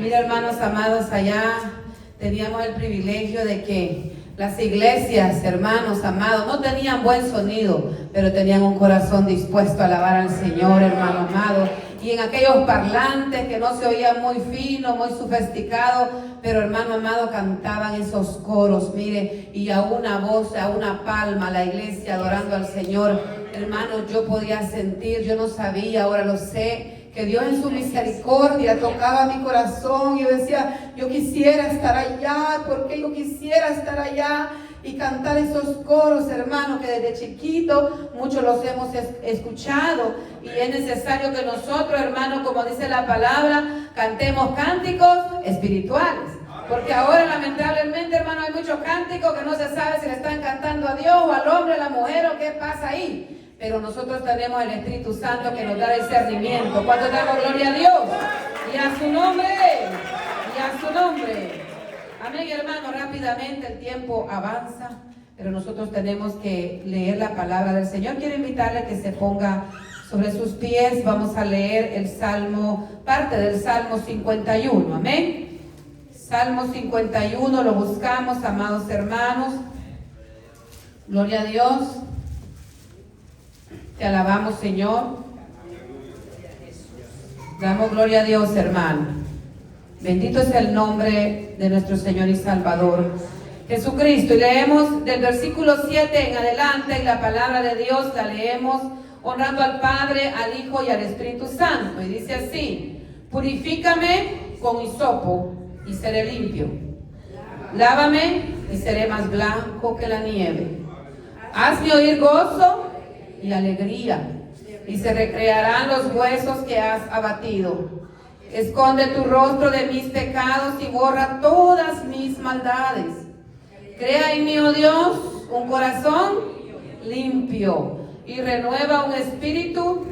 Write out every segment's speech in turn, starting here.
Mira, hermanos amados, allá teníamos el privilegio de que las iglesias, hermanos amados, no tenían buen sonido, pero tenían un corazón dispuesto a alabar al Señor, hermano amado. Y en aquellos parlantes que no se oían muy fino, muy sofisticado, pero hermano amado, cantaban esos coros, mire, y a una voz, a una palma, la iglesia adorando al Señor. Hermano, yo podía sentir, yo no sabía, ahora lo sé, que Dios en su misericordia tocaba mi corazón. Yo decía, yo quisiera estar allá, porque yo quisiera estar allá y cantar esos coros, hermano, que desde chiquito muchos los hemos escuchado. Y es necesario que nosotros, hermano, como dice la palabra, cantemos cánticos espirituales. Porque ahora lamentablemente, hermano, hay muchos cánticos que no se sabe si le están cantando a Dios o al hombre, a la mujer o qué pasa ahí. Pero nosotros tenemos el Espíritu Santo que nos da discernimiento. ¿Cuánto damos gloria a Dios? Y a su nombre. Y a su nombre. Amén, hermano. Rápidamente el tiempo avanza, pero nosotros tenemos que leer la palabra del Señor. Quiero invitarle a que se ponga sobre sus pies. Vamos a leer el Salmo, parte del Salmo 51. Amén. Salmo 51, lo buscamos, amados hermanos. Gloria a Dios. Te alabamos, Señor. Damos gloria a Dios, hermano. Bendito es el nombre de nuestro Señor y Salvador Jesucristo. Y leemos del versículo 7 en adelante, y la palabra de Dios la leemos honrando al Padre, al Hijo y al Espíritu Santo. Y dice así: purifícame con hisopo y seré limpio. Lávame y seré más blanco que la nieve. Hazme oír gozo y alegría, y se recrearán los huesos que has abatido. Esconde tu rostro de mis pecados y borra todas mis maldades. Crea en mí, oh Dios, un corazón limpio y renueva un espíritu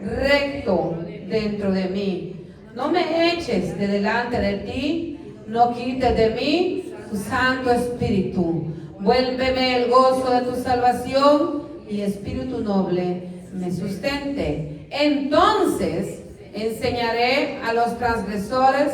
recto dentro de mí. No me eches de delante de ti, no quites de mí tu Santo Espíritu. Vuélveme el gozo de tu salvación y espíritu noble me sustente. Entonces enseñaré a los transgresores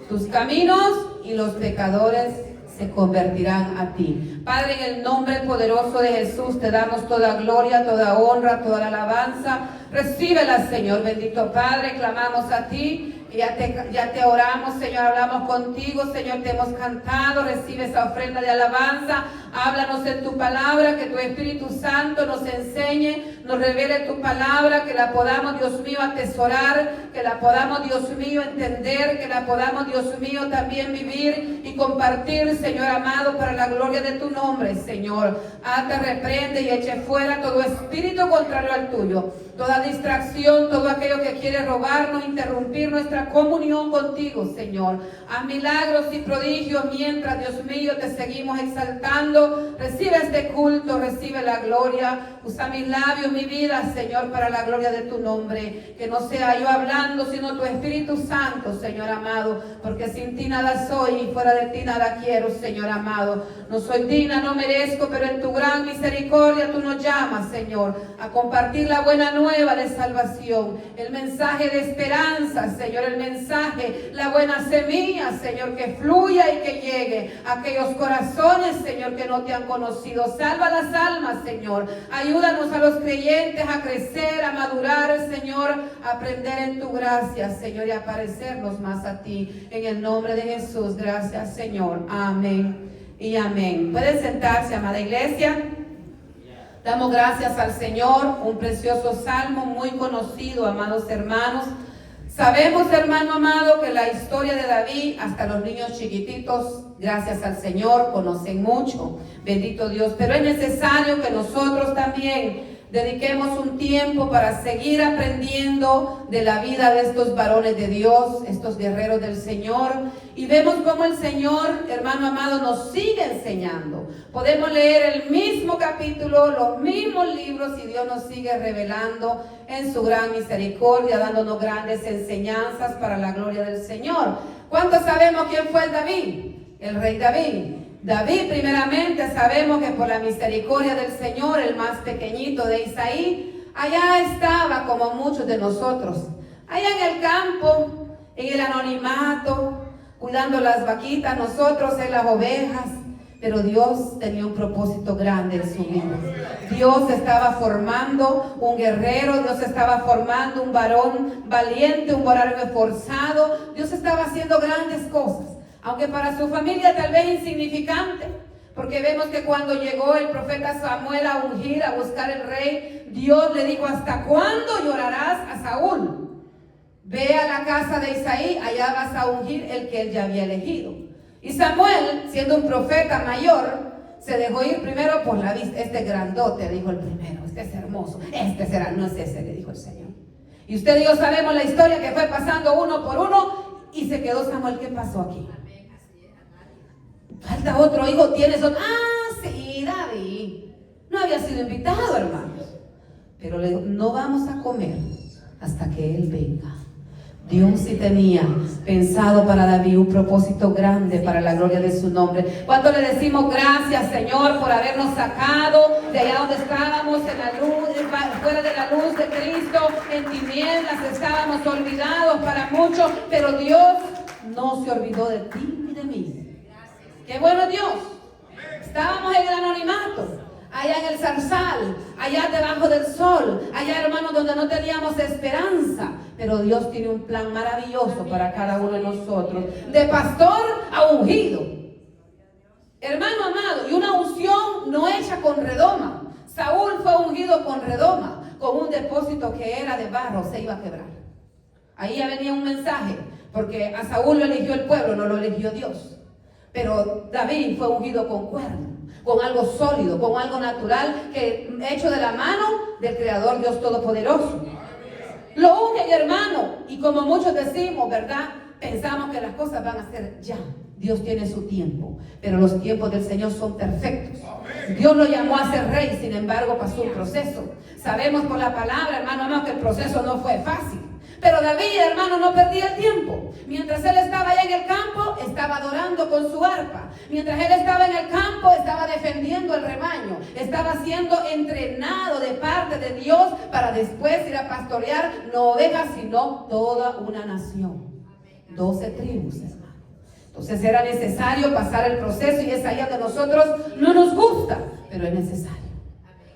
tus caminos y los pecadores se convertirán a ti. Padre, en el nombre poderoso de Jesús te damos toda gloria, toda honra, toda la alabanza. Recíbela, Señor, bendito Padre, clamamos a ti. Ya te oramos, Señor, hablamos contigo, Señor, te hemos cantado. Recibe esa ofrenda de alabanza. Háblanos en tu palabra, que tu Espíritu Santo nos enseñe, nos revele tu palabra, que la podamos, Dios mío, atesorar, que la podamos, Dios mío, entender, que la podamos, Dios mío, también vivir y compartir, Señor amado, para la gloria de tu nombre, Señor. Ata, reprende y eche fuera todo espíritu contrario al tuyo, toda distracción, todo aquello que quiere robarnos, interrumpir nuestra comunión contigo, Señor. Haz milagros y prodigios mientras, Dios mío, te seguimos exaltando. Recibe este culto, recibe la gloria. Usa mis labios, mi vida, Señor, para la gloria de tu nombre. Que no sea yo hablando, sino tu Espíritu Santo, Señor amado. Porque sin ti nada soy y fuera de ti nada quiero, Señor amado. No soy digna, no merezco, pero en tu gran misericordia tú nos llamas, Señor, a compartir la buena nueva de salvación, el mensaje de esperanza, Señor, el mensaje, la buena semilla, Señor, que fluya y que llegue a aquellos corazones, Señor, que no te han conocido. Salva las almas, Señor. Ayúdanos a los creyentes a crecer, a madurar, Señor, a aprender en tu gracia, Señor, y a parecernos más a ti. En el nombre de Jesús, gracias, Señor. Amén y amén. Pueden sentarse, amada iglesia. Damos gracias al Señor, un precioso salmo muy conocido, amados hermanos. Sabemos, hermano amado, que la historia de David, hasta los niños chiquititos, gracias al Señor, conocen mucho. Bendito Dios. Pero es necesario que nosotros también dediquemos un tiempo para seguir aprendiendo de la vida de estos varones de Dios, estos guerreros del Señor. Y vemos cómo el Señor, hermano amado, nos sigue enseñando. Podemos leer el mismo capítulo, los mismos libros, y Dios nos sigue revelando en su gran misericordia, dándonos grandes enseñanzas para la gloria del Señor. ¿Cuántos sabemos quién fue David? El rey David. David, primeramente, sabemos que por la misericordia del Señor, el más pequeñito de Isaí, allá estaba como muchos de nosotros, allá en el campo, en el anonimato, cuidando las vaquitas, nosotros en las ovejas. Pero Dios tenía un propósito grande en su vida. Dios estaba formando un guerrero, Dios estaba formando un varón valiente, un varón esforzado. Dios estaba haciendo grandes cosas, aunque para su familia tal vez insignificante, porque vemos que cuando llegó el profeta Samuel a ungir, a buscar el rey, Dios le dijo: ¿hasta cuándo llorarás a Saúl? Ve a la casa de Isaí, allá vas a ungir el que él ya había elegido. Y Samuel, siendo un profeta mayor, se dejó ir primero por la vista. Este grandote, dijo el primero, este es hermoso, este será, no es ese, le dijo el Señor. Y usted y yo sabemos la historia, que fue pasando uno por uno y se quedó Samuel. ¿Qué pasó aquí? Falta otro hijo, tienes otro. Ah, sí, David. No había sido invitado, hermanos. Pero le dijo: no vamos a comer hasta que él venga. Dios sí tenía pensado para David un propósito grande para la gloria de su nombre. ¿Cuánto le decimos gracias, Señor, por habernos sacado de allá donde estábamos, en la luz, fuera de la luz de Cristo, en tinieblas, estábamos olvidados para muchos, pero Dios no se olvidó de ti ni de mí. ¡Qué bueno Dios! Estábamos en el anonimato, allá en el zarzal, allá debajo del sol, allá, hermanos, donde no teníamos esperanza. Pero Dios tiene un plan maravilloso para cada uno de nosotros, de pastor a ungido. Hermano amado, y una unción no hecha con redoma. Saúl fue ungido con redoma, con un depósito que era de barro, se iba a quebrar. Ahí ya venía un mensaje, porque a Saúl lo eligió el pueblo, no lo eligió Dios. Pero David fue ungido con cuerno, con algo sólido, con algo natural, que hecho de la mano del Creador Dios Todopoderoso. Lo ungen, hermano, y como muchos decimos, ¿verdad? Pensamos que las cosas van a ser ya. Dios tiene su tiempo, pero los tiempos del Señor son perfectos. Dios lo llamó a ser rey, sin embargo pasó un proceso. Sabemos por la palabra, hermano, que el proceso no fue fácil. Pero David, hermano, no perdía el tiempo. Mientras él estaba allá en el campo, estaba adorando con su arpa. Mientras él estaba en el campo, estaba defendiendo el rebaño. Estaba siendo entrenado de parte de Dios para después ir a pastorear no ovejas, sino toda una nación. 12 tribus, hermano. Entonces era necesario pasar el proceso, y es ahí donde nosotros no nos gusta, pero es necesario.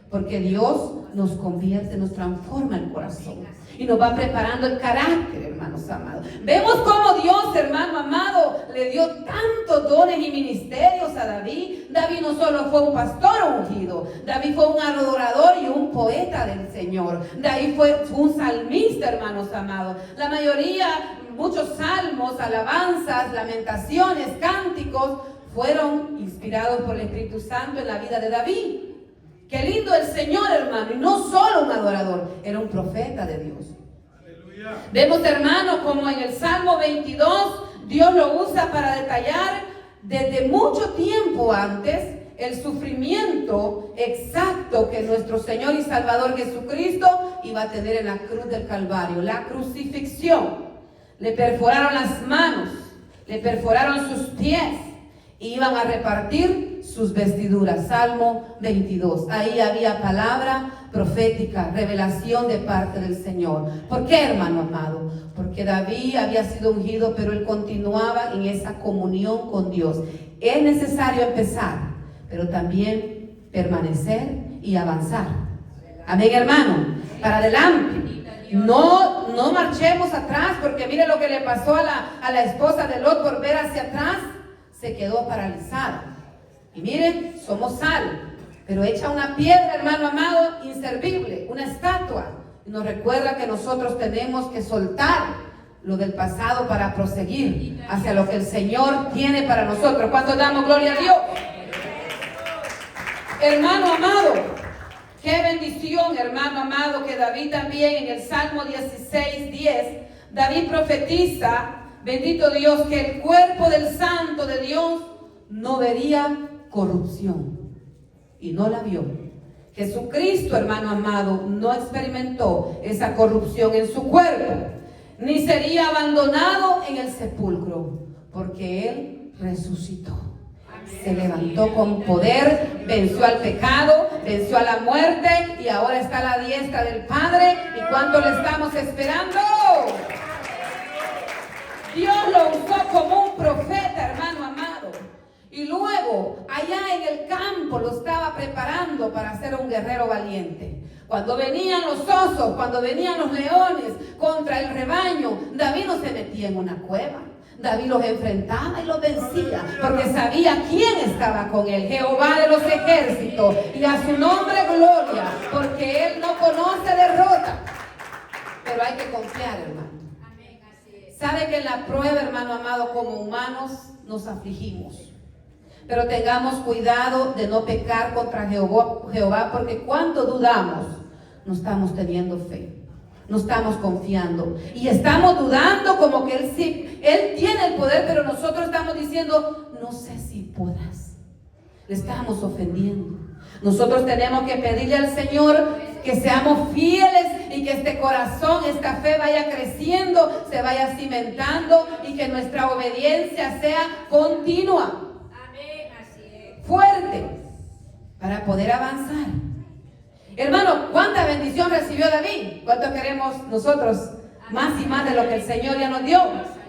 Porque Dios nos convierte, nos transforma el corazón y nos va preparando el carácter, hermanos amados. Vemos cómo Dios, hermano amado, le dio tantos dones y ministerios a David. David no solo fue un pastor ungido, David fue un adorador y un poeta del Señor. David fue un salmista, hermanos amados. La mayoría, muchos salmos, alabanzas, lamentaciones, cánticos, fueron inspirados por el Espíritu Santo en la vida de David. Qué lindo el Señor, hermano, y no solo un adorador, era un profeta de Dios. Aleluya. Vemos, hermano, como en el Salmo 22, Dios lo usa para detallar desde mucho tiempo antes el sufrimiento exacto que nuestro Señor y Salvador Jesucristo iba a tener en la cruz del Calvario, la crucifixión. Le perforaron las manos, le perforaron sus pies, y iban a repartir sus vestiduras. Salmo 22. Ahí había palabra profética, revelación de parte del Señor. ¿Por qué, hermano amado? Porque David había sido ungido, pero él continuaba en esa comunión con Dios. Es necesario empezar, pero también permanecer y avanzar. Amén, hermano. Para adelante. No marchemos atrás, porque mire lo que le pasó a la esposa de Lot por ver hacia atrás. Se quedó paralizada. Y miren, somos sal, pero hecha una piedra, hermano amado, inservible, una estatua. Y nos recuerda que nosotros tenemos que soltar lo del pasado para proseguir hacia lo que el Señor tiene para nosotros. ¿Cuánto damos gloria a Dios? Hermano amado, qué bendición, hermano amado, que David también en el Salmo 16:10, David profetiza, bendito Dios, que el cuerpo del santo de Dios no vería corrupción. Y no la vio. Jesucristo, hermano amado, no experimentó esa corrupción en su cuerpo, ni sería abandonado en el sepulcro, porque Él resucitó. Se levantó con poder, venció al pecado, venció a la muerte, y ahora está a la diestra del Padre. ¿Y cuánto le estamos esperando? Dios lo usó como un profeta, hermano amado. Y luego, allá en el campo, lo estaba preparando para ser un guerrero valiente. Cuando venían los osos, cuando venían los leones contra el rebaño, David no se metía en una cueva. David los enfrentaba y los vencía, porque sabía quién estaba con él, Jehová de los ejércitos, y a su nombre gloria, porque él no conoce derrota. Pero hay que confiar, hermano. Sabe que en la prueba, hermano amado, como humanos nos afligimos. Pero tengamos cuidado de no pecar contra Jehová, porque cuando dudamos, no estamos teniendo fe. No estamos confiando. Y estamos dudando como que Él tiene el poder, pero nosotros estamos diciendo, no sé si podrás. Le estamos ofendiendo. Nosotros tenemos que pedirle al Señor que seamos fieles y que este corazón, esta fe vaya creciendo, se vaya cimentando y que nuestra obediencia sea continua. Fuerte, para poder avanzar. Hermano, ¿cuánta bendición recibió David? ¿Cuánto queremos nosotros? Más y más de lo que el Señor ya nos dio.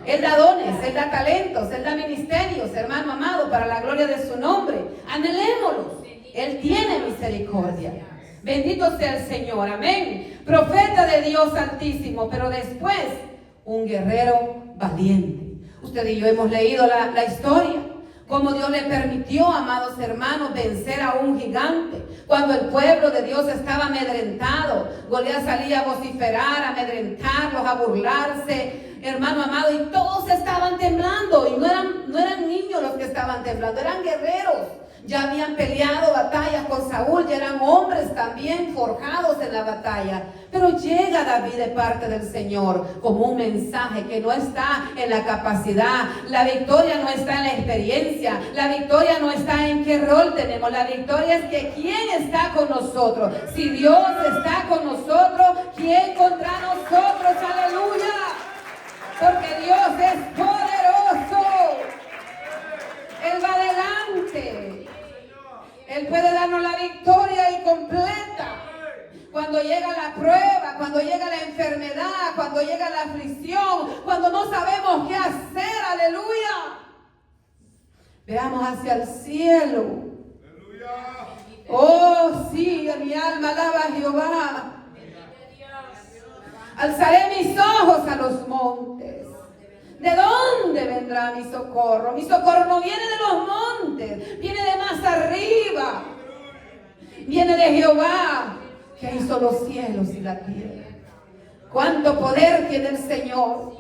Él da dones, Él da talentos, Él da ministerios, hermano amado, para la gloria de su nombre. Anhelémoslos. Él tiene misericordia. Bendito sea el Señor, amén. Profeta de Dios Altísimo, pero después un guerrero valiente. Usted y yo hemos leído la historia. Cómo Dios le permitió, amados hermanos, vencer a un gigante. Cuando el pueblo de Dios estaba amedrentado, Goliat salía a vociferar, a amedrentarlos, a burlarse, hermano amado, y todos estaban temblando. Y no eran niños los que estaban temblando, eran guerreros. Ya habían peleado batallas con Saúl, ya eran hombres también forjados en la batalla. Pero llega David de parte del Señor como un mensaje que no está en la capacidad. La victoria no está en la experiencia. La victoria no está en qué rol tenemos. La victoria es que ¿quién está con nosotros? Si Dios está con nosotros, ¿quién contra nosotros? ¡Aleluya! Porque Dios es poderoso. Él va adelante. Él puede darnos la victoria y completa. Cuando llega la prueba, cuando llega la enfermedad, cuando llega la aflicción, cuando no sabemos qué hacer, aleluya. Veamos hacia el cielo. Oh, sí, mi alma alaba a Jehová. Alzaré mis ojos a los montes. ¿De dónde vendrá mi socorro? Mi socorro no viene de los montes, viene de más arriba. Viene de Jehová, que hizo los cielos y la tierra. ¿Cuánto poder tiene el Señor?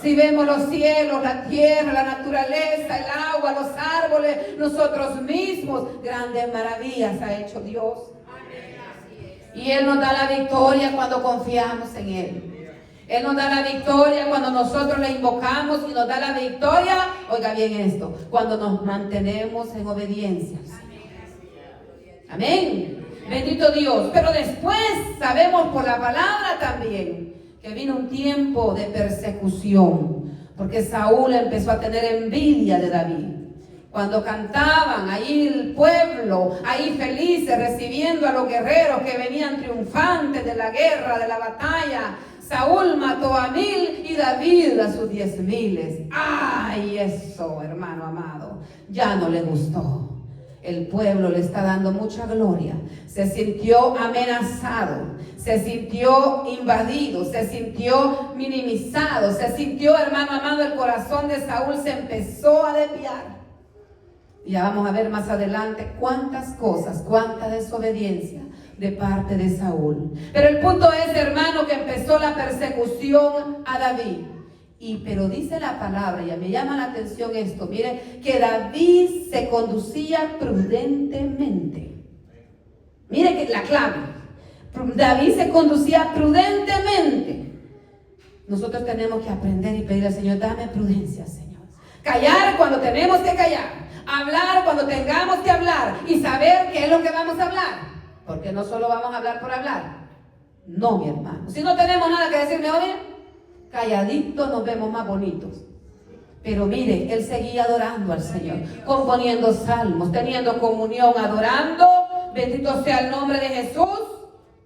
Si vemos los cielos, la tierra, la naturaleza, el agua, los árboles, nosotros mismos, grandes maravillas ha hecho Dios. Y Él nos da la victoria cuando confiamos en Él. Él nos da la victoria cuando nosotros le invocamos y nos da la victoria, oiga bien esto, cuando nos mantenemos en obediencia. Amén. Bendito Dios. Pero después sabemos por la palabra también que vino un tiempo de persecución, porque Saúl empezó a tener envidia de David. Cuando cantaban ahí el pueblo, ahí felices, recibiendo a los guerreros que venían triunfantes de la guerra, de la batalla, Saúl mató a 1000 y David a sus 10,000. ¡Ay, eso, hermano amado! Ya no le gustó. El pueblo le está dando mucha gloria. Se sintió amenazado, se sintió invadido, se sintió minimizado, se sintió, hermano amado, el corazón de Saúl se empezó a desviar. Y ya vamos a ver más adelante cuántas cosas, cuánta desobediencia de parte de Saúl. Pero el punto es, hermano, que empezó la persecución a David. Pero dice la palabra, y me llama la atención esto, mire, que David se conducía prudentemente. Mire que la clave, David se conducía prudentemente. Nosotros tenemos que aprender y pedir al Señor, dame prudencia, Señor. Callar cuando tenemos que callar, hablar cuando tengamos que hablar y saber qué es lo que vamos a hablar. Porque no solo vamos a hablar por hablar. No, mi hermano. Si no tenemos nada que decir, mejor calladitos nos vemos más bonitos. Pero mire, él seguía adorando al Señor, componiendo salmos, teniendo comunión, adorando. Bendito sea el nombre de Jesús.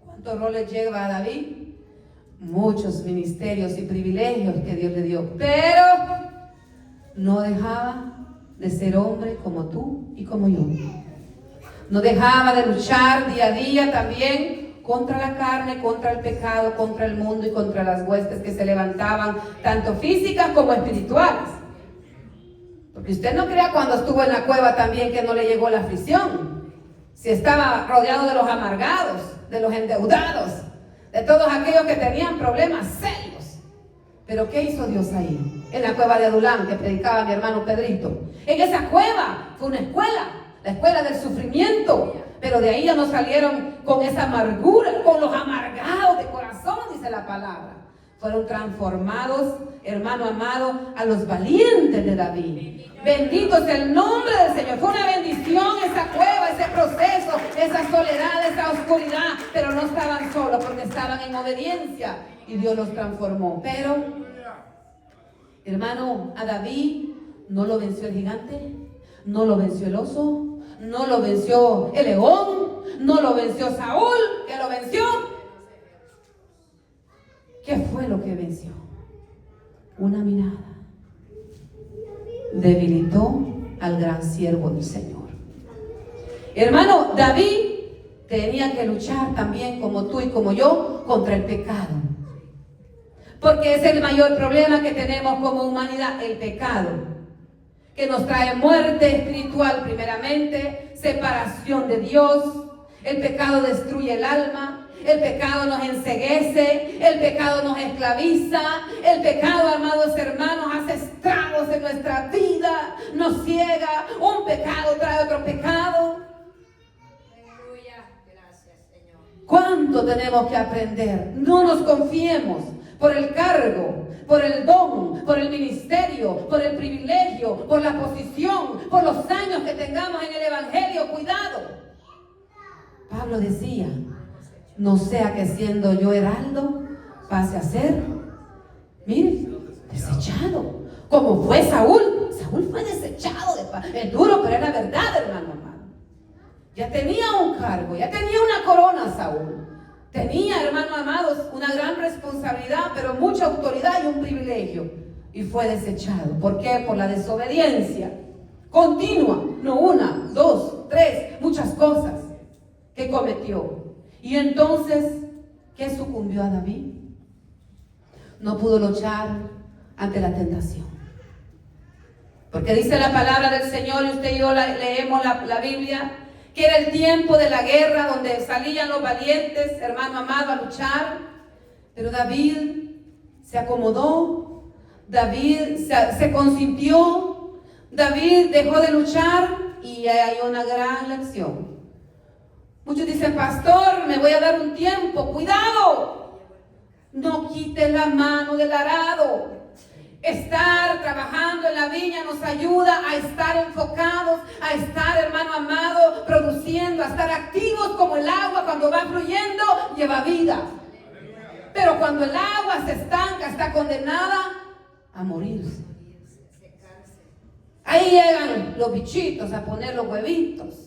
¿Cuántos roles lleva David? muchos ministerios y privilegios que Dios le dio, pero no dejaba de ser hombre como tú y como yo. No dejaba de luchar día a día también contra la carne, contra el pecado, contra el mundo y contra las huestes que se levantaban, tanto físicas como espirituales. Porque usted no crea cuando estuvo en la cueva también que no le llegó la aflicción. Si estaba rodeado de los amargados, de los endeudados, de todos aquellos que tenían problemas serios. Pero ¿qué hizo Dios ahí? En la cueva de Adulán, que predicaba mi hermano Pedrito. En esa cueva fue una escuela, la escuela del sufrimiento. Pero de ahí ya no salieron con esa amargura, con los amargados de corazón, dice la palabra. Fueron transformados, hermano amado, a los valientes de David. Bendito es el nombre del Señor. Fue una bendición esa cueva, ese proceso, esa soledad, esa oscuridad. Pero no estaban solos porque estaban en obediencia y Dios los transformó. Pero, hermano, a David no lo venció el gigante, no lo venció el oso, no lo venció el león, no lo venció Saúl, que lo venció. ¿Qué fue lo que venció? Una mirada. Debilitó al gran siervo del Señor. Hermano, David tenía que luchar también, como tú y como yo, contra el pecado. Porque es el mayor problema que tenemos como humanidad, el pecado, que nos trae muerte espiritual primeramente, separación de Dios. El pecado destruye el alma. El pecado nos enceguece, el pecado nos esclaviza, el pecado, amados hermanos, hace estragos en nuestra vida, nos ciega, un pecado trae otro pecado. Aleluya, gracias Señor. ¿Cuánto tenemos que aprender? No nos confiemos por el cargo, por el don, por el ministerio, por el privilegio, por la posición, por los años que tengamos en el evangelio. Cuidado. Pablo decía: no sea que siendo yo heraldo pase a ser, mire, desechado. Como fue Saúl. Saúl fue desechado. Es duro, pero era verdad, hermano amado. Ya tenía un cargo, ya tenía una corona Saúl. Tenía, hermano amados, una gran responsabilidad, pero mucha autoridad y un privilegio. Y fue desechado. ¿Por qué? Por la desobediencia continua. No una, dos, tres, muchas cosas que cometió. Y entonces, ¿qué sucumbió a David? No pudo luchar ante la tentación. Porque dice la palabra del Señor, y usted y yo leemos la Biblia, que era el tiempo de la guerra donde salían los valientes, hermano amado, a luchar. Pero David se acomodó, David se consintió, David dejó de luchar, y hay una gran lección. Muchos dicen: pastor, me voy a dar un tiempo. Cuidado, no quites la mano del arado. Estar trabajando en la viña nos ayuda a estar enfocados, a estar, hermano amado, produciendo, a estar activos como el agua cuando va fluyendo, lleva vida. Pero cuando el agua se estanca, está condenada a morirse. Ahí llegan los bichitos a poner los huevitos.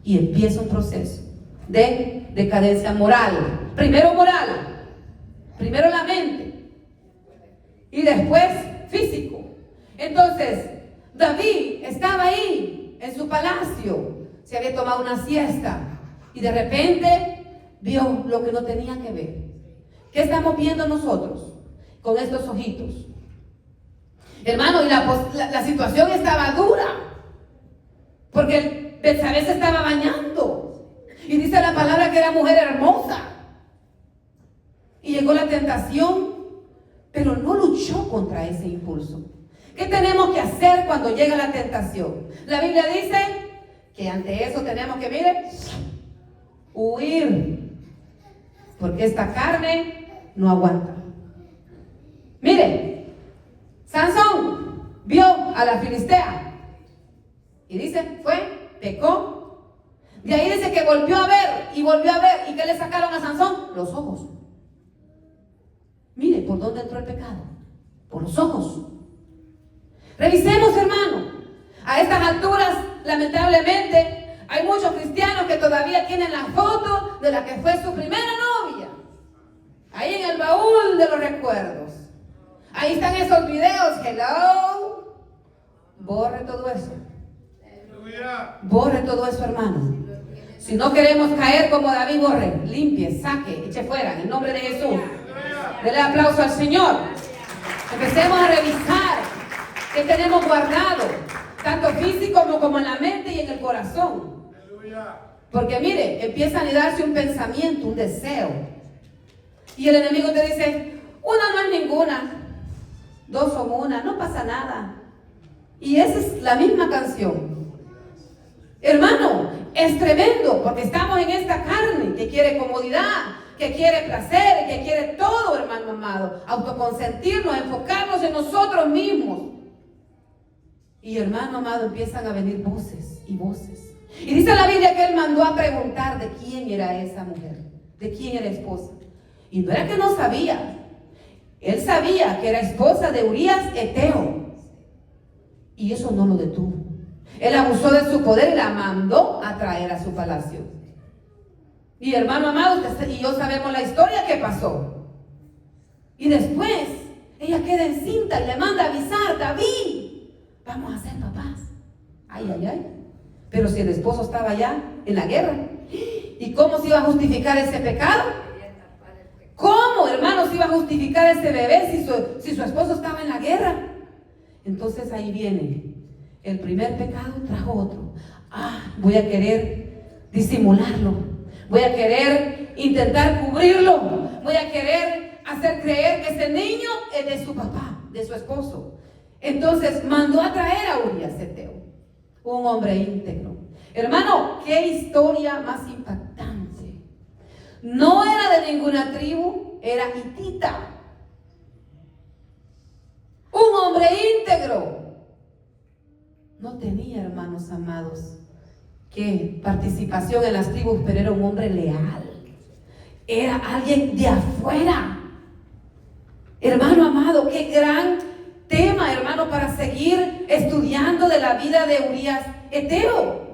Y empieza un proceso de decadencia moral. Primero moral, primero la mente y después físico. Entonces, David estaba ahí en su palacio, se había tomado una siesta y de repente vio lo que no tenía que ver. ¿Qué estamos viendo nosotros con estos ojitos? Hermano, y la situación estaba dura, porque Betsabé se estaba bañando. Y dice la palabra que era mujer hermosa. Y llegó la tentación, pero no luchó contra ese impulso. ¿Qué tenemos que hacer cuando llega la tentación? La Biblia dice que ante eso tenemos que, mire, huir. Porque esta carne no aguanta. Mire, Sansón vio a la filistea. Y dice, pecó. De ahí dice que volvió a ver y volvió a ver. ¿Y qué le sacaron a Sansón? Los ojos. Mire, ¿por dónde entró el pecado? Por los ojos. Revisemos, hermano. A estas alturas, lamentablemente, Hay muchos cristianos que todavía tienen la foto de la que fue su primera novia. Ahí en el baúl de los recuerdos. Ahí están esos videos. Hello. Borre todo eso. Borre todo eso, hermano. Si no queremos caer como David, borre, limpie, saque, eche fuera, en el nombre de Jesús. Dele aplauso al Señor. Empecemos a revisar qué tenemos guardado, tanto físico como en la mente y en el corazón. Porque mire, empieza a anidarse un pensamiento, un deseo. Y el enemigo te dice, una no es ninguna, dos son una, no pasa nada. Y esa es la misma canción. Hermano, es tremendo, porque estamos en esta carne que quiere comodidad, que quiere placer, que quiere todo, hermano amado. Autoconsentirnos, enfocarnos en nosotros mismos. Y hermano amado, empiezan a venir voces y voces. Y dice la Biblia que él mandó a preguntar de quién era esa mujer, de quién era esposa. Y no era que no sabía. Él sabía que era esposa de Urías Eteo. Y eso no lo detuvo. Él abusó de su poder y la mandó a traer a su palacio. Y hermano amado, usted y yo sabemos la historia que pasó. Y después, ella queda encinta y le manda a avisar, David, vamos a ser papás. Ay, ay, ay. Pero si el esposo estaba allá en la guerra, ¿y cómo se iba a justificar ese pecado? ¿Cómo, hermano, se iba a justificar ese bebé si su esposo estaba en la guerra? Entonces ahí viene. El primer pecado trajo otro. Voy a querer disimularlo. Voy a querer intentar cubrirlo. Voy a querer hacer creer que ese niño es de su papá, de su esposo. Entonces mandó a traer a Urías Eteo, un hombre íntegro. Hermano, qué historia más impactante. No era de ninguna tribu, era hitita. Un hombre íntegro. No tenía, hermanos amados, que participación en las tribus, pero era un hombre leal. Era alguien de afuera. Hermano amado, qué gran tema, hermano, para seguir estudiando de la vida de Urías Eteo.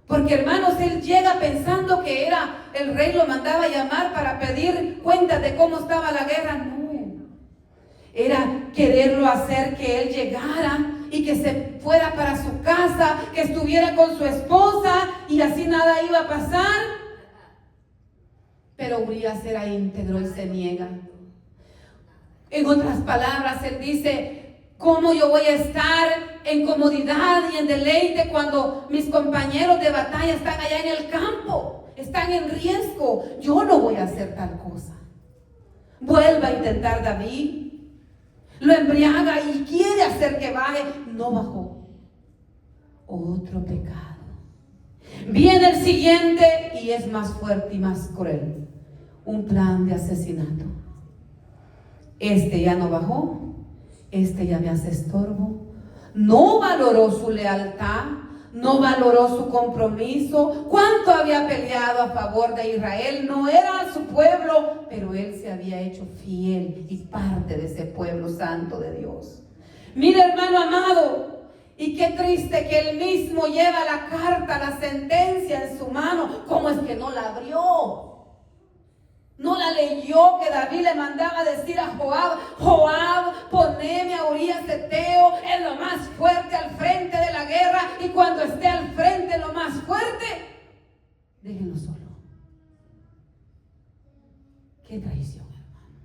Porque, hermanos, él llega pensando que el rey lo mandaba a llamar para pedir cuentas de cómo estaba la guerra. No. Era quererlo hacer que él llegara y que se fuera para su casa, que estuviera con su esposa y así nada iba a pasar. Pero Urías era íntegro y se niega. En otras palabras, él dice, ¿cómo yo voy a estar en comodidad y en deleite cuando mis compañeros de batalla están allá en el campo? Están en riesgo. Yo no voy a hacer tal cosa. Vuelve a intentar David. Lo embriaga y quiere hacer que baje. No bajó. Otro pecado. Viene el siguiente y es más fuerte y más cruel. Un plan de asesinato. Este ya no bajó. Este ya me hace estorbo. No valoró su lealtad. No valoró su compromiso. ¿Cuánto había peleado a favor de Israel? No era su pueblo, pero él se había hecho fiel y parte de ese pueblo santo de Dios. Mire, hermano amado, y qué triste que él mismo lleva la carta, la sentencia en su mano. ¿Cómo es que no la abrió? No la leyó, que David le mandaba decir a Joab, Joab, poneme a Urías Eteo en lo más fuerte al frente de la guerra, y cuando esté al frente lo más fuerte, déjenlo solo. Qué traición, hermano.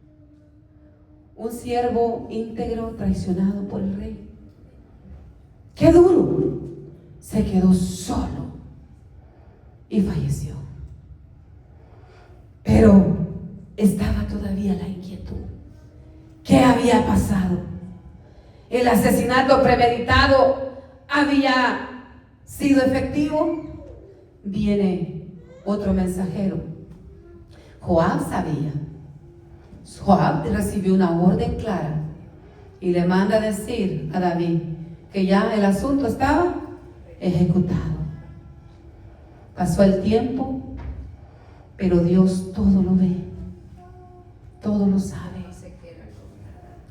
Un siervo íntegro traicionado por el rey. Qué duro. Se quedó solo y falleció. Pero estaba todavía la inquietud. ¿Qué había pasado? ¿El asesinato premeditado había sido efectivo? Viene otro mensajero. Joab sabía. Joab recibió una orden clara y le manda a decir a David que ya el asunto estaba ejecutado. Pasó el tiempo, pero Dios todo lo ve, todo lo sabe.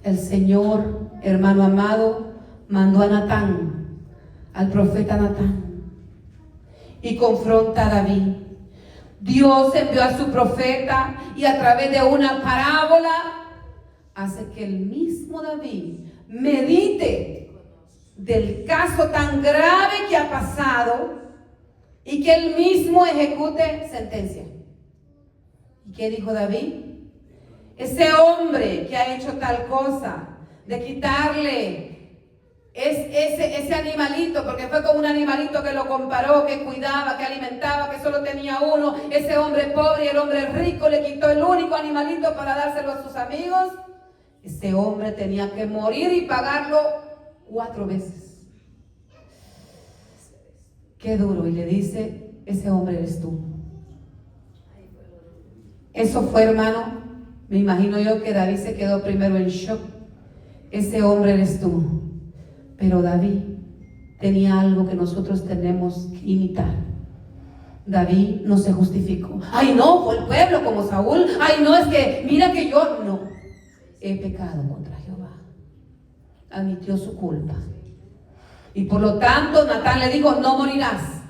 El Señor, hermano amado, mandó a Natán, al profeta Natán, y confronta a David. Dios envió a su profeta y a través de una parábola hace que el mismo David medite del caso tan grave que ha pasado y que él mismo ejecute sentencia. ¿Y qué dijo David? Ese hombre que ha hecho tal cosa, de quitarle ese animalito, porque fue como un animalito que lo comparó, que cuidaba, que alimentaba, que solo tenía uno. Ese hombre pobre y el hombre rico le quitó el único animalito para dárselo a sus amigos. Ese hombre tenía que morir y pagarlo 4 veces. Qué duro. Y le dice, ese hombre eres tú. Eso fue, hermano. Me imagino yo que David se quedó primero en shock. Ese hombre eres tú. Pero David tenía algo que nosotros tenemos que imitar. David no se justificó. Ay, no, fue el pueblo como Saúl. Ay, no, es que mira que yo no he pecado contra Jehová. Admitió su culpa. Y por lo tanto, Natán le dijo, no morirás,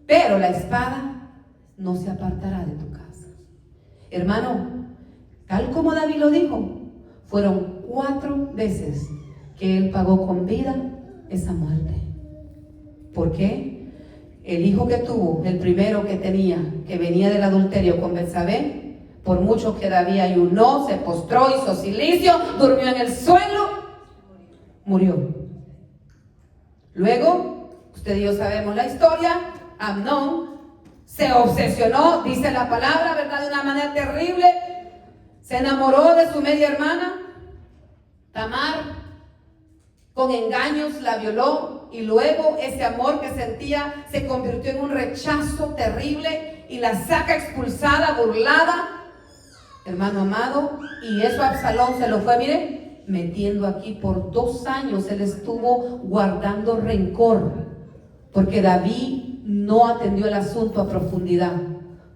pero la espada no se apartará de tu casa. Hermano, tal como David lo dijo, fueron 4 veces que él pagó con vida esa muerte. ¿Por qué? El hijo que tuvo, el primero que tenía, que venía del adulterio con Betsabé, por mucho que David ayunó, se postró, hizo silicio, durmió en el suelo, murió. Luego, usted y yo sabemos la historia, Amnón se obsesionó, dice la palabra, ¿verdad?, de una manera terrible, se enamoró de su media hermana, Tamar. Con engaños la violó y luego ese amor que sentía se convirtió en un rechazo terrible y la saca expulsada, burlada, hermano amado, y eso Absalón se lo fue, mire, metiendo aquí por 2 años. Él estuvo guardando rencor porque David no atendió el asunto a profundidad.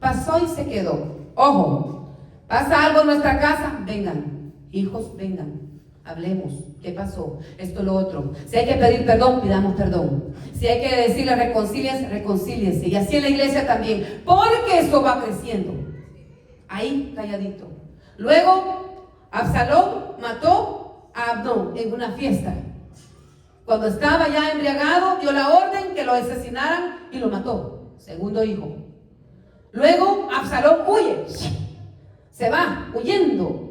Pasó y se quedó. Ojo, pasa algo en nuestra casa, vengan, hijos, vengan. Hablemos, ¿qué pasó? Esto, lo otro. Si hay que pedir perdón, pidamos perdón. Si hay que decirle reconcíliese, reconcíliese. Y así en la iglesia también, porque eso va creciendo. Ahí, calladito. Luego, Absalón mató a Amnón en una fiesta. Cuando estaba ya embriagado, dio la orden que lo asesinaran y lo mató. Segundo hijo. Luego, Absalón huye. Se va huyendo.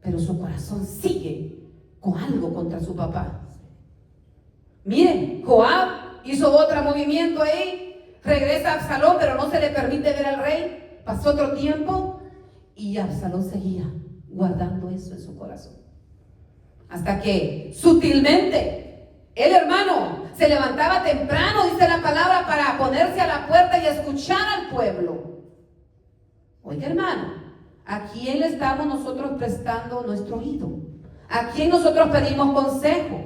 Pero su corazón sigue con algo contra su papá. Miren, Joab hizo otro movimiento ahí, regresa a Absalón, pero no se le permite ver al rey. Pasó otro tiempo y Absalón seguía guardando eso en su corazón. Hasta que sutilmente el hermano se levantaba temprano, dice la palabra, para ponerse a la puerta y escuchar al pueblo. Oiga, hermano, ¿a quién le estamos nosotros prestando nuestro oído? ¿A quién nosotros pedimos consejo?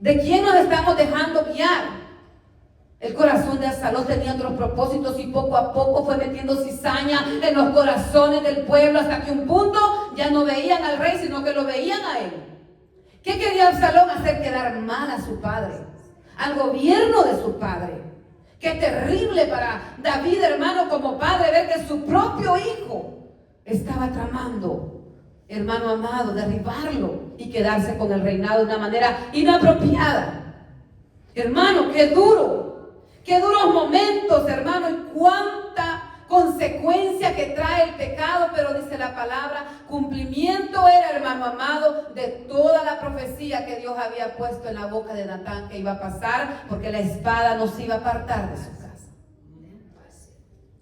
¿De quién nos estamos dejando guiar? El corazón de Absalón tenía otros propósitos y poco a poco fue metiendo cizaña en los corazones del pueblo hasta que un punto ya no veían al rey, sino que lo veían a él. ¿Qué quería Absalón? Hacer quedar mal a su padre, al gobierno de su padre. Qué terrible para David, hermano, como padre, ver que su propio hijo estaba tramando, hermano amado, derribarlo y quedarse con el reinado de una manera inapropiada. Hermano, qué duros momentos, hermano, y cuánta consecuencia que trae el pecado, pero dice la palabra, cumplimiento era, hermano amado, de toda la profecía que Dios había puesto en la boca de Natán que iba a pasar, porque la espada no se iba a apartar de su casa.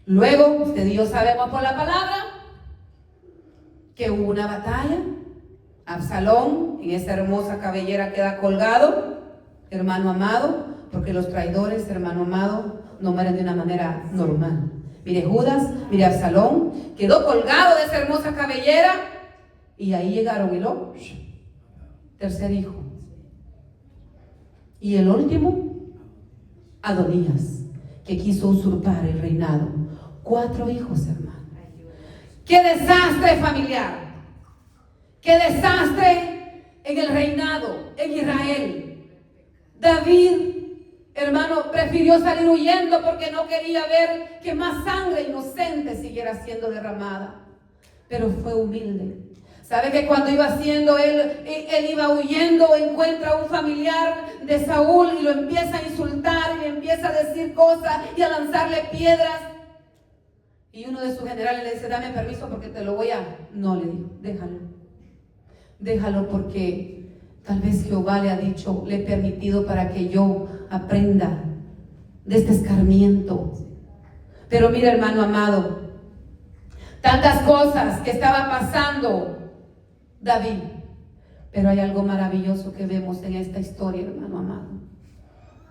Luego, usted y yo sabemos por la palabra que hubo una batalla. Absalón en esa hermosa cabellera queda colgado, hermano amado, porque los traidores, hermano amado, no mueren de una manera normal. Mire Judas, mire Absalón, quedó colgado de esa hermosa cabellera y ahí llegaron el tercer hijo. Y el último, Adonías, que quiso usurpar el reinado. 4 hijos, hermano. ¡Qué desastre familiar! ¡Qué desastre en el reinado en Israel! David, hermano hermano, prefirió salir huyendo porque no quería ver que más sangre inocente siguiera siendo derramada. Pero fue humilde. ¿Sabe que cuando iba haciendo él iba huyendo, encuentra a un familiar de Saúl y lo empieza a insultar y le empieza a decir cosas y a lanzarle piedras? Y uno de sus generales le dice, dame permiso porque te lo voy a... No, le dijo, déjalo. Déjalo porque tal vez Jehová le ha dicho, le he permitido para que yo aprenda de este escarmiento. Pero mira, hermano amado, tantas cosas que estaba pasando David, pero hay algo maravilloso que vemos en esta historia, hermano amado.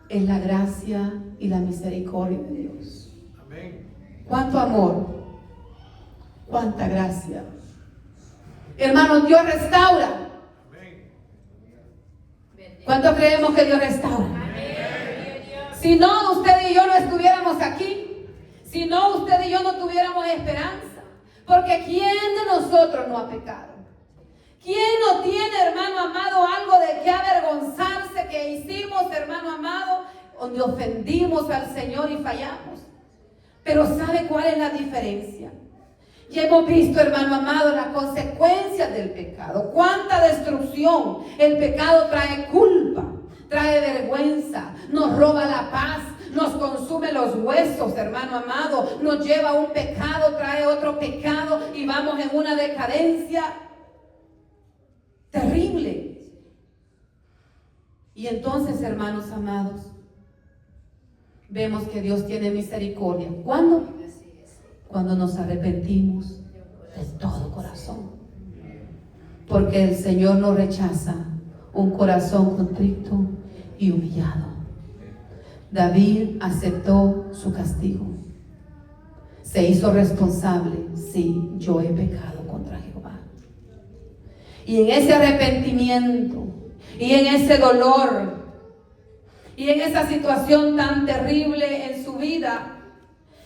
Es la gracia y la misericordia de Dios. Amén. Cuánto amor, cuánta gracia. Hermano, Dios restaura. ¿Cuánto creemos que Dios restaura? Si no, usted y yo no estuviéramos aquí. Si no, usted y yo no tuviéramos esperanza. Porque ¿quién de nosotros no ha pecado? ¿Quién no tiene, hermano amado, algo de qué avergonzarse que hicimos, hermano amado, donde ofendimos al Señor y fallamos? Pero ¿sabe cuál es la diferencia? Ya hemos visto, hermano amado, las consecuencias del pecado. Cuánta destrucción. El pecado trae culpa, trae vergüenza, nos roba la paz, nos consume los huesos, hermano amado, nos lleva a un pecado, trae otro pecado y vamos en una decadencia terrible. Y entonces, hermanos amados, vemos que Dios tiene misericordia. ¿Cuándo? Cuando nos arrepentimos de todo corazón. Porque el Señor no rechaza un corazón contrito y humillado. David aceptó su castigo. Se hizo responsable. Sí, yo he pecado contra Jehová. Y en ese arrepentimiento, y en ese dolor, y en esa situación tan terrible en su vida,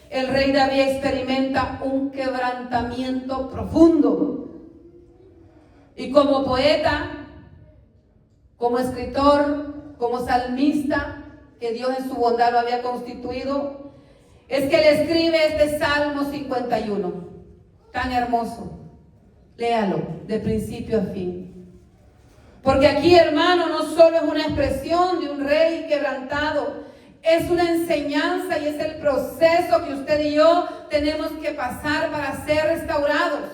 el rey David experimenta un quebrantamiento profundo. Y como poeta, como escritor, como salmista, que Dios en su bondad lo había constituido, es que le escribe este Salmo 51, tan hermoso. Léalo de principio a fin. Porque aquí, hermano, no solo es una expresión de un rey quebrantado, es una enseñanza y es el proceso que usted y yo tenemos que pasar para ser restaurados.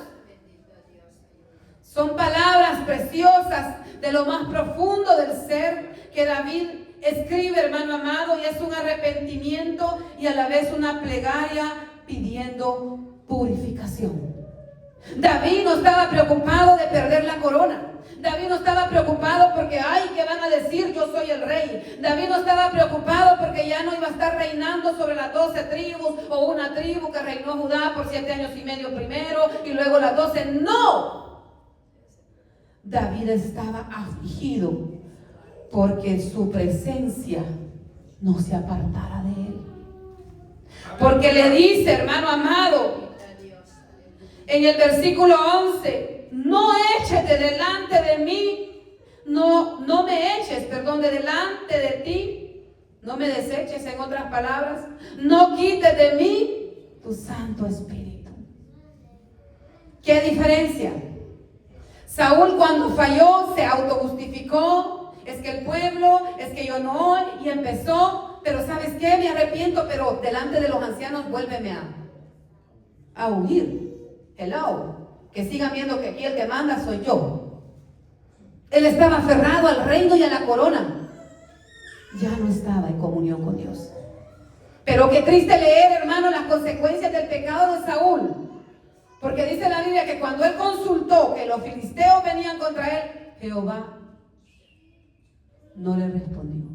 Son palabras preciosas de lo más profundo del ser que David escribe, hermano amado, y es un arrepentimiento y a la vez una plegaria pidiendo purificación. David no estaba preocupado de perder la corona. David no estaba preocupado porque, ay, ¿qué van a decir? Yo soy el rey. David no estaba preocupado porque ya no iba a estar reinando sobre las 12 tribus o una tribu que reinó Judá por 7 años y medio primero y luego las 12. ¡No! David estaba afligido porque su presencia no se apartara de él. Porque le dice, hermano amado, en el versículo 11, no eches de delante de mí, no me eches, perdón, de delante de ti, no me deseches, en otras palabras, no quites de mí tu Santo Espíritu. ¿Qué diferencia? Saúl cuando falló se autojustificó, es que el pueblo, es que yo no, y empezó, pero ¿sabes qué? Me arrepiento, pero delante de los ancianos vuélveme a huir. Hello. Que sigan viendo que aquí el que manda soy yo. Él estaba aferrado al reino y a la corona. Ya no estaba en comunión con Dios. Pero qué triste leer, hermano, las consecuencias del pecado de Saúl. Porque dice la Biblia que cuando él consultó que los filisteos venían contra él, Jehová no le respondió.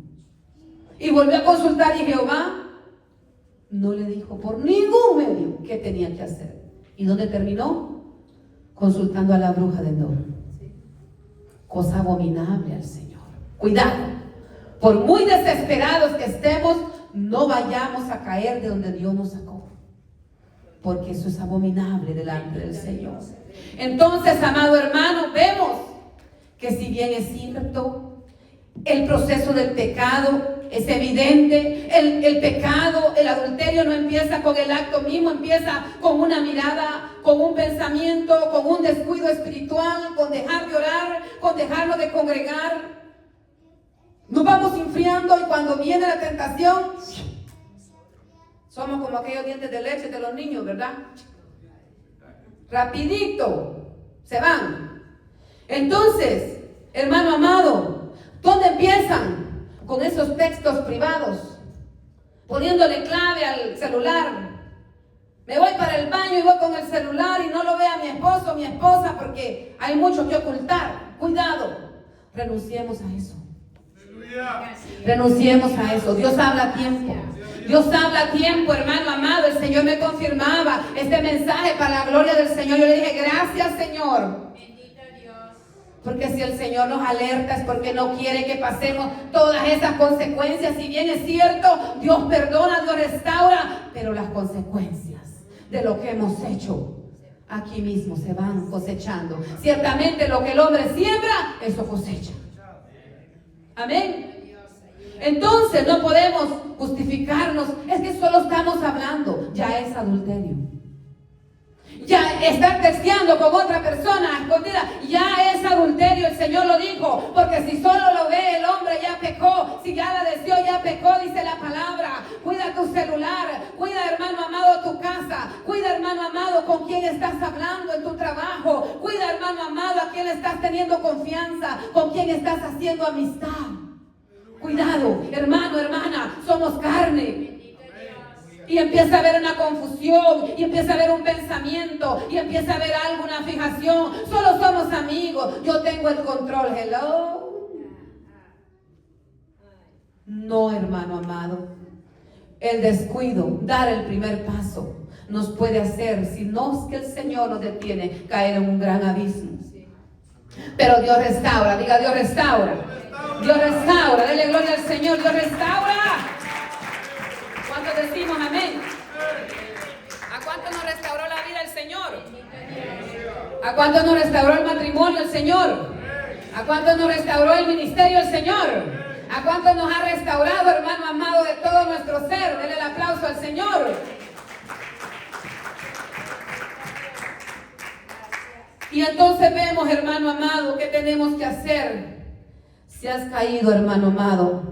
Y volvió a consultar y Jehová no le dijo por ningún medio qué tenía que hacer. ¿Y dónde terminó? Consultando a la bruja de Endor. Cosa abominable al Señor. Cuidado, por muy desesperados que estemos, no vayamos a caer de donde Dios nos sacó, porque eso es abominable delante del Señor. Entonces, amado hermano, vemos que si bien es cierto, el proceso del pecado es evidente. El pecado, el adulterio no empieza con el acto mismo, empieza con una mirada, con un pensamiento, con un descuido espiritual, con dejar de orar, con dejarlo de congregar. Nos vamos enfriando y cuando viene la tentación, somos como aquellos dientes de leche de los niños, ¿verdad? Rapidito, se van. Entonces, hermano amado, ¿dónde empiezan? Con esos textos privados, poniéndole clave al celular. Me voy para el baño y voy con el celular y no lo vea mi esposo o mi esposa porque hay mucho que ocultar. Cuidado, renunciemos a eso. Renunciemos a eso. Dios habla a tiempo. Dios habla a tiempo, hermano amado. El Señor me confirmaba este mensaje para la gloria del Señor. Yo le dije, gracias, Señor. Porque si el Señor nos alerta es porque no quiere que pasemos todas esas consecuencias. Si bien es cierto, Dios perdona, Dios restaura, pero las consecuencias de lo que hemos hecho aquí mismo se van cosechando. Ciertamente lo que el hombre siembra, eso cosecha. Amén. Entonces no podemos justificarnos. Es que solo estamos hablando. Ya es adulterio. Ya estar texteando con otra persona escondida, ya es adulterio. El Señor lo dijo, porque si solo lo ve el hombre ya pecó. Si ya la deseó ya pecó, dice la palabra. Cuida tu celular, cuida, hermano amado, tu casa, cuida, hermano amado, con quién estás hablando en tu trabajo, cuida, hermano amado, a quién estás teniendo confianza, con quién estás haciendo amistad. Cuidado, hermano, hermana, somos carne. Y empieza a haber una confusión, y empieza a haber un pensamiento, y empieza a haber alguna fijación. Solo somos amigos, yo tengo el control. Hello. No, hermano amado. El descuido, dar el primer paso, nos puede hacer, si no es que el Señor nos detiene, caer en un gran abismo. Pero Dios restaura, diga Dios restaura. Dios restaura, dele gloria al Señor, Dios restaura. ¿Cuántos decimos amén? ¿A cuánto nos restauró la vida el Señor? ¿A cuánto nos restauró el matrimonio el Señor? ¿A cuánto nos restauró el ministerio el Señor? ¿A cuánto nos ha restaurado, hermano amado, de todo nuestro ser? Dele el aplauso al Señor. Y entonces vemos, hermano amado, ¿qué tenemos que hacer? Si has caído, hermano amado,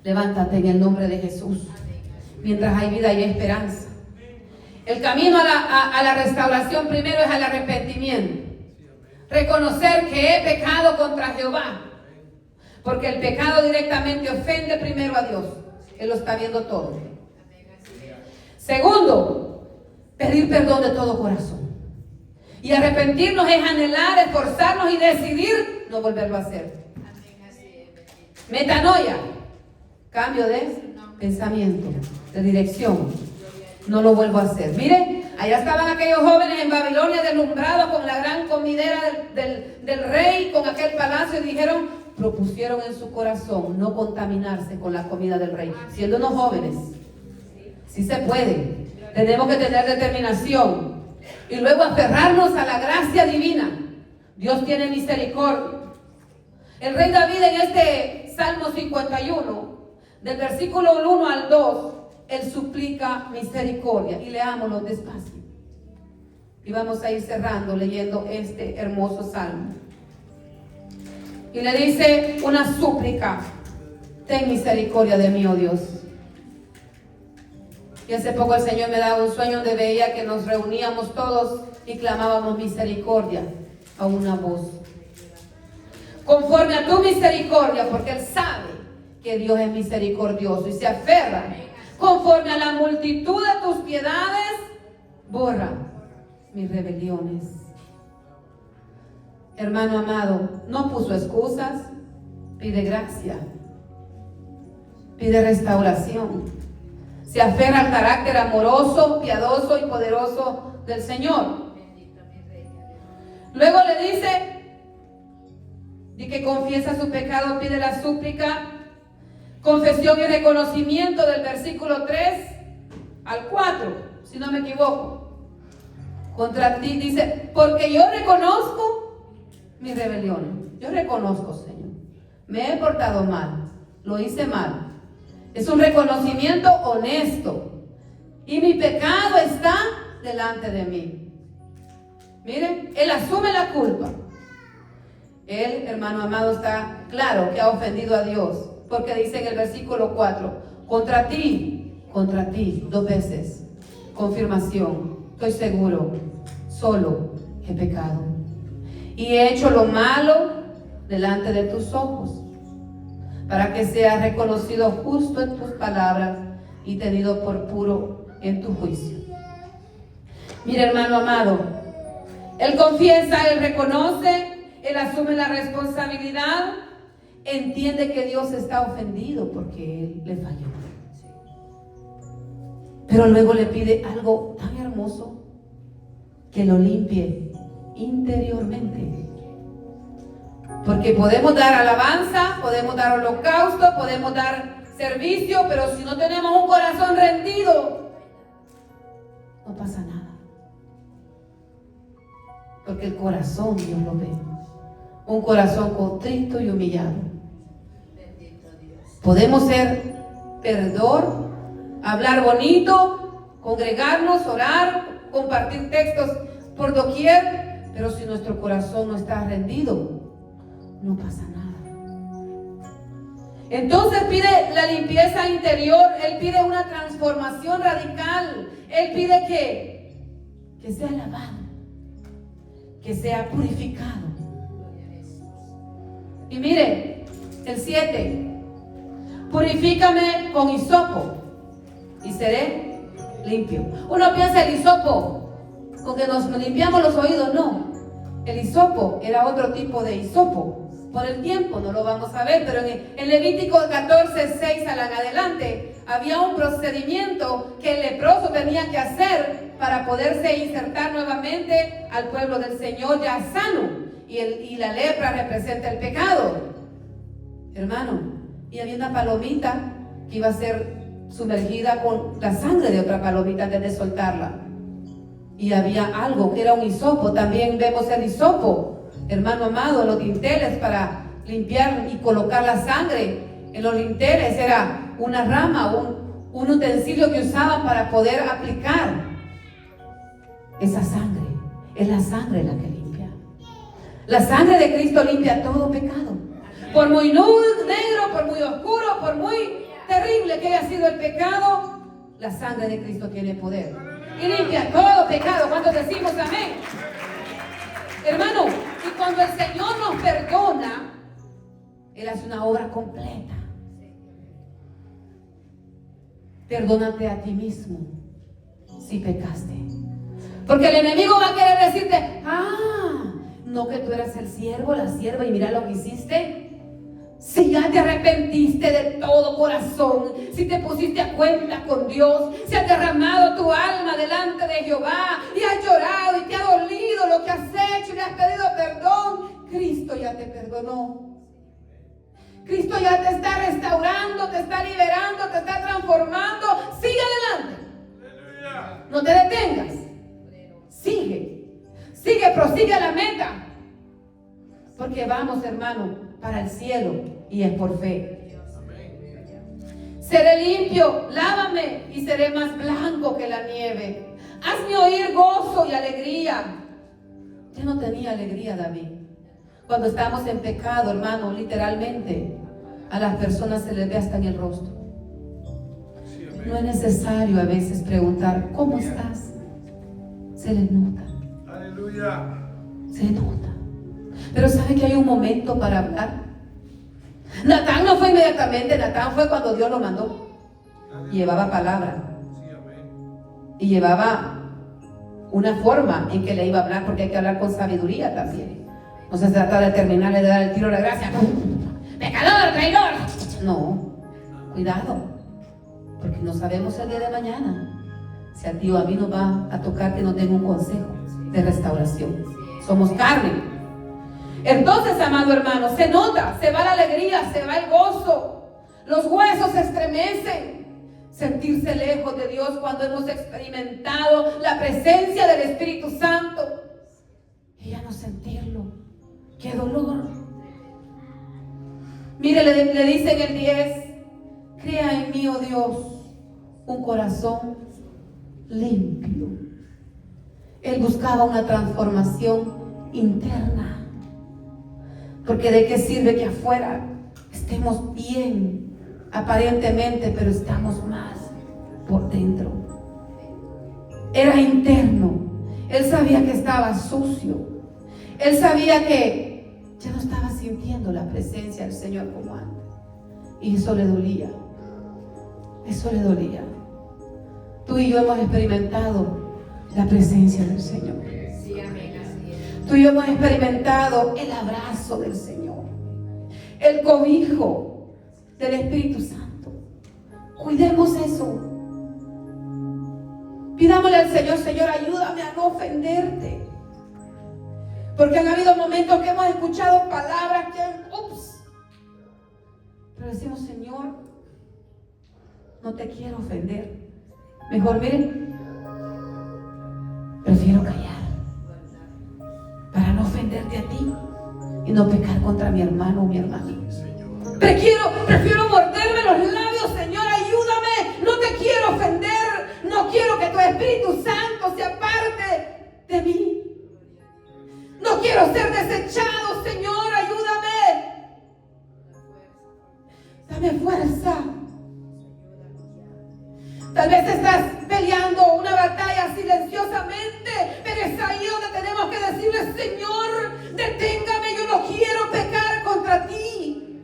levántate en el nombre de Jesús. Mientras hay vida y esperanza. El camino a la restauración primero es al arrepentimiento. Reconocer que he pecado contra Jehová. Porque el pecado directamente ofende primero a Dios. Él lo está viendo todo. Segundo, pedir perdón de todo corazón. Y arrepentirnos es anhelar, esforzarnos y decidir no volverlo a hacer. Metanoia, cambio de pensamiento, de dirección. No lo vuelvo a hacer. Miren, allá estaban aquellos jóvenes en Babilonia deslumbrados con la gran comidera del rey, con aquel palacio, y dijeron, propusieron en su corazón no contaminarse con la comida del rey, siendo unos jóvenes. Sí se puede. Tenemos que tener determinación y luego aferrarnos a la gracia divina. Dios tiene misericordia. El rey David en este Salmo 51, del versículo 1 al 2, él suplica misericordia. Y leámoslo despacio. Y vamos a ir cerrando leyendo este hermoso salmo. Y le dice una súplica: ten misericordia de mí, oh Dios. Y hace poco el Señor me daba un sueño donde veía que nos reuníamos todos y clamábamos misericordia a una voz. Conforme a tu misericordia, porque Él sabe que Dios es misericordioso y se aferra. Conforme a la multitud de tus piedades, borra mis rebeliones. Hermano amado, no puso excusas, pide gracia, pide restauración. Se aferra al carácter amoroso, piadoso y poderoso del Señor. Luego le dice, y que confiesa su pecado, pide la súplica, confesión y reconocimiento del versículo 3 al 4, si no me equivoco. Contra ti dice, porque yo reconozco mis rebeliones. Yo reconozco, Señor, me he portado mal. lo hice mal. Es un reconocimiento honesto. Y mi pecado está delante de mí. Miren, él asume la culpa. Él, hermano amado, está claro que ha ofendido a Dios. Porque dice en el versículo 4, contra ti, 2 veces. Confirmación, estoy seguro, solo he pecado. Y he hecho lo malo delante de tus ojos, para que seas reconocido justo en tus palabras y tenido por puro en tu juicio. Mira, hermano amado, él confiesa, él reconoce, él asume la responsabilidad, entiende que Dios está ofendido porque él le falló. Pero luego le pide algo tan hermoso, que lo limpie interiormente. Porque podemos dar alabanza, podemos dar holocausto, podemos dar servicio, pero si no tenemos un corazón rendido, no pasa nada. Porque el corazón Dios lo ve. Un corazón contrito y humillado. Podemos ser perdedor, hablar bonito, congregarnos, orar, compartir textos por doquier, pero si nuestro corazón no está rendido, no pasa nada. Entonces pide la limpieza interior, él pide una transformación radical, él pide que sea lavado, que sea purificado. Y mire, el 7, purifícame con hisopo y seré limpio. Uno piensa el hisopo, con que nos limpiamos los oídos, no. El hisopo era otro tipo de hisopo. Por el tiempo no lo vamos a ver, pero en Levítico 14, 6 en adelante, había un procedimiento que el leproso tenía que hacer para poderse insertar nuevamente al pueblo del Señor ya sano. Y la lepra representa el pecado, hermano. Y había una palomita que iba a ser sumergida con la sangre de otra palomita antes de soltarla. Y había algo que era un hisopo. También vemos el hisopo, hermano amado, en los dinteles para limpiar y colocar la sangre. En los dinteles era una rama, un utensilio que usaban para poder aplicar esa sangre. Es la sangre la que limpia. La sangre de Cristo limpia todo pecado. Por muy negro, por muy oscuro, por muy terrible que haya sido el pecado, la sangre de Cristo tiene poder y limpia todo pecado. ¿Cuántos decimos amén? Hermano, y cuando el Señor nos perdona, Él hace una obra completa. Perdónate a ti mismo si pecaste. Porque el enemigo va a querer decirte, no, que tú eras el siervo, la sierva, y mira lo que hiciste. Si ya te arrepentiste de todo corazón, si te pusiste a cuenta con Dios, si has derramado tu alma delante de Jehová y has llorado y te ha dolido lo que has hecho y le has pedido perdón, Cristo ya te perdonó. Cristo ya te está restaurando, te está liberando, te está transformando. Sigue adelante. No te detengas. Sigue, prosigue a la meta. Porque vamos, hermano, para el cielo, y es por fe. Seré limpio, lávame y seré más blanco que la nieve. Hazme oír gozo y alegría. Ya no tenía alegría David. Cuando estamos en pecado, hermano, literalmente a las personas se les ve hasta en el rostro. No es necesario a veces preguntar, ¿cómo estás? Se les nota. Aleluya. Se nota. Pero ¿sabe que hay un momento para hablar? Natán no fue inmediatamente, Natán fue cuando Dios lo mandó. Y llevaba palabra. Y llevaba una forma en que le iba a hablar, porque hay que hablar con sabiduría también. No se trata de terminarle de dar el tiro de gracia. ¡Pecador, traidor! No, cuidado, porque no sabemos el día de mañana si a ti o a mí nos va a tocar que nos den un consejo de restauración. Somos carne. Entonces, amado hermano, se nota, se va la alegría, se va el gozo, los huesos se estremecen. Sentirse lejos de Dios cuando hemos experimentado la presencia del Espíritu Santo y ya no sentirlo. ¡Qué dolor! Mire, le dice en el 10, crea en mí, oh Dios, un corazón limpio. Él buscaba una transformación interna. Porque de qué sirve que afuera estemos bien, aparentemente, pero estamos más por dentro. Era interno. Él sabía que estaba sucio. Él sabía que ya no estaba sintiendo la presencia del Señor como antes. Y eso le dolía. Eso le dolía. Tú y yo hemos experimentado la presencia del Señor. Sí, amén, así es. Tú y yo hemos experimentado el abrazo del Señor, el cobijo del Espíritu Santo. Cuidemos eso. Pidámosle al Señor, Señor, ayúdame a no ofenderte. Porque han habido momentos que hemos escuchado palabras que pero decimos, Señor, no te quiero ofender. Mejor, miren, prefiero callar para no ofenderte a ti y no pecar contra mi hermano o mi hermana. Prefiero morderme los labios, Señor, ayúdame. No te quiero ofender. No quiero que tu Espíritu Santo se aparte de mí. No quiero ser desechado, Señor, ayúdame. Dame fuerza. Tal vez estás peleando una batalla silenciosamente, pero es ahí donde tenemos que decirle, Señor, deténgame, yo no quiero pecar contra ti.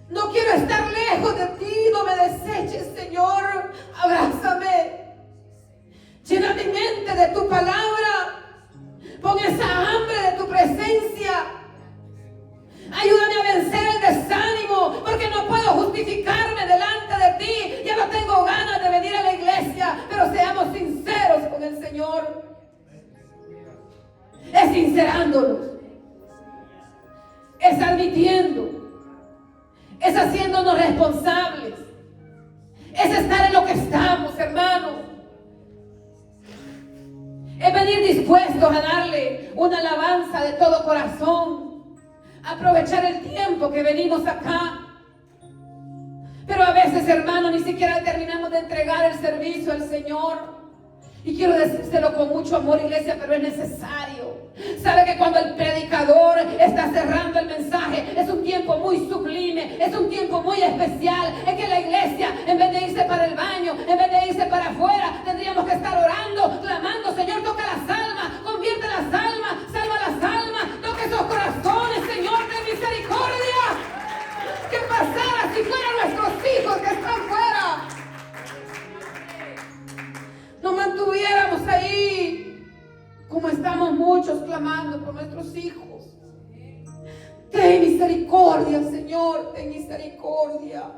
No quiero estar lejos de ti, no me deseches, Señor, abrázame. Llena mi mente de tu palabra, pon esa hambre de tu presencia. Ayúdame a vencer el desánimo, porque no puedo justificarme delante de ti. Ya no tengo ganas de venir a la iglesia, pero seamos sinceros con el Señor. Es sincerándonos, es admitiendo, es haciéndonos responsables, es estar en lo que estamos, hermanos. Es venir dispuestos a darle una alabanza de todo corazón. Aprovechar el tiempo que venimos acá. Pero a veces, hermano, ni siquiera terminamos de entregar el servicio al Señor. Y quiero decírselo con mucho amor, iglesia, pero es necesario. Sabe que cuando el predicador está cerrando el mensaje, es un tiempo muy sublime, es un tiempo muy especial. Es que la iglesia, en vez de irse para el baño, en vez de irse para afuera, tendríamos que estar orando, clamando, Señor, toca las almas, convierte las almas, salva las almas, toca esos corazones, Señor, ten misericordia. ¿Qué pasara si fueran nuestros hijos que están fuera? Nos mantuviéramos ahí, como estamos muchos clamando por nuestros hijos. Ten misericordia, Señor, ten misericordia.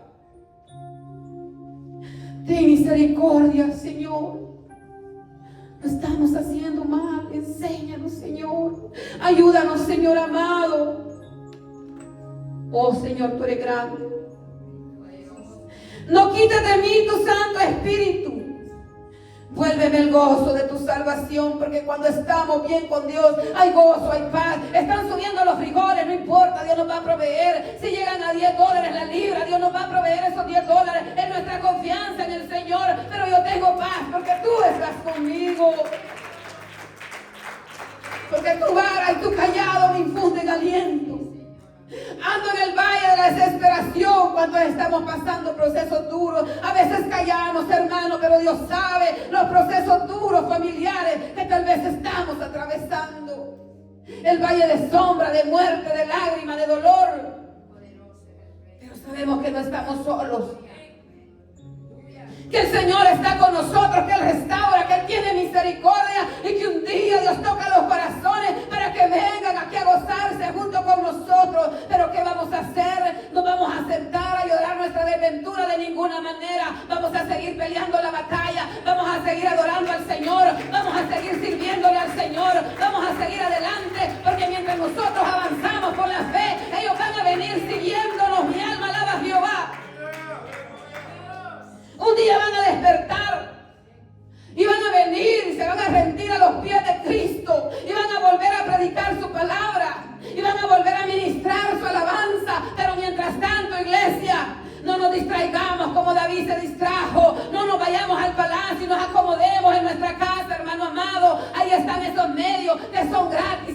Ten misericordia, Señor. Lo estamos haciendo mal, enséñanos, Señor. Ayúdanos, Señor amado. Oh, Señor, tú eres grande. No quites de mí tu Santo Espíritu. Vuélveme el gozo de tu salvación, porque cuando estamos bien con Dios hay gozo, hay paz. Están subiendo los frijoles, no importa, Dios nos va a proveer. Si llegan a $10 la libra, Dios nos va a proveer esos $10. Es nuestra confianza en el Señor. Pero yo tengo paz porque tú estás conmigo. Porque tu vara y tu callado me infunden aliento. Ando en el valle de la desesperación cuando estamos pasando procesos duros. A veces callamos, hermano, pero Dios sabe los procesos duros familiares que tal vez estamos atravesando. El valle de sombra, de muerte, de lágrima, de dolor. Pero sabemos que no estamos solos. Que el Señor está con nosotros, que Él restaura, que Él tiene misericordia y que un día Dios toca los corazones para que vengan aquí a gozarse junto con nosotros. Pero ¿qué vamos a hacer? No vamos a aceptar a llorar nuestra desventura de ninguna manera. Vamos a seguir peleando la batalla, vamos a seguir adorando al Señor, vamos a seguir sirviéndole al Señor, vamos a seguir adelante, porque mientras nosotros avanzamos por la fe, ellos van a venir siguiéndonos. Mi alma alaba a Jehová. Un día van a despertar y van a venir y se van a rendir a los pies de Cristo y van a volver a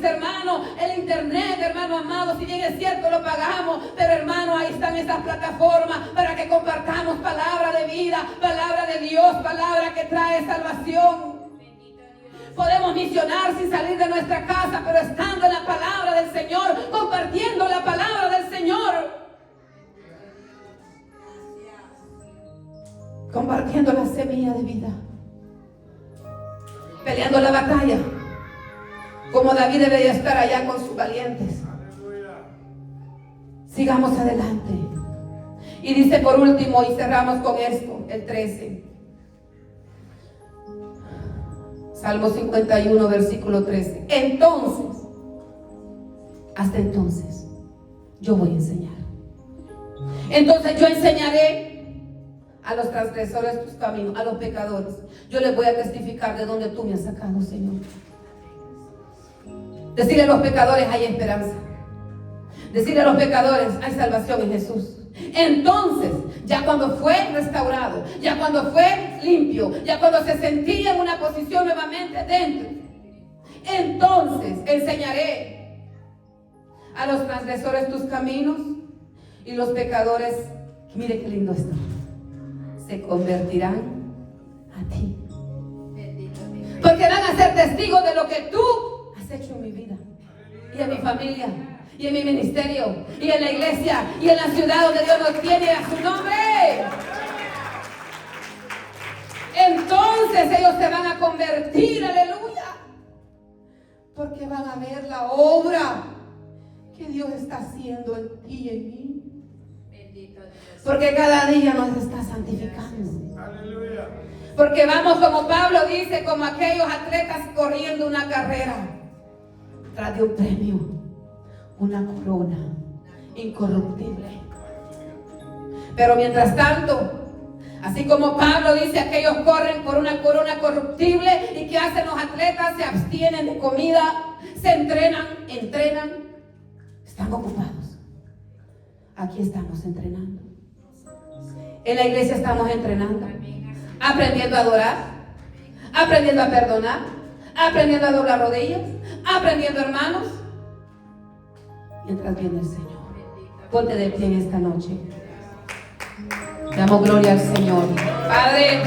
hermano, el internet, hermano amado, si bien es cierto lo pagamos, pero hermano, ahí están esas plataformas para que compartamos palabra de vida, palabra de Dios, palabra que trae salvación. Podemos misionar sin salir de nuestra casa, pero estando en la palabra del Señor, compartiendo la palabra del Señor. Compartiendo la semilla de vida. Peleando la batalla. Como David debería estar allá con sus valientes. Sigamos adelante. Y dice por último, y cerramos con esto, el 13. Salmo 51, versículo 13. Entonces, hasta entonces, yo voy a enseñar. Entonces yo enseñaré a los transgresores tus caminos, a los pecadores. Yo les voy a testificar de donde tú me has sacado, Señor. Decirle a los pecadores, hay esperanza. Decirle a los pecadores, hay salvación en Jesús. Entonces, ya cuando fue restaurado, ya cuando fue limpio, ya cuando se sentía en una posición nuevamente dentro, entonces enseñaré a los transgresores tus caminos y los pecadores, mire qué lindo esto, se convertirán a ti. Porque van a ser testigos de lo que tú has hecho en mi vida y en mi familia y en mi ministerio y en la iglesia y en la ciudad donde Dios nos tiene a su nombre. Entonces ellos se van a convertir, aleluya, porque van a ver la obra que Dios está haciendo en ti y en mí. Porque cada día nos está santificando. Aleluya. Porque vamos, como Pablo dice, como aquellos atletas corriendo una carrera tras de un premio, una corona incorruptible. Pero mientras tanto, así como Pablo dice, aquellos corren por una corona corruptible. ¿Y qué hacen los atletas? Se abstienen de comida, se entrenan, están ocupados. Aquí estamos entrenando. En la iglesia estamos entrenando, aprendiendo a adorar, aprendiendo a perdonar, aprendiendo a doblar rodillas, aprendiendo, hermanos, mientras viene el Señor. Ponte de pie en esta noche. Damos gloria al Señor. Padre.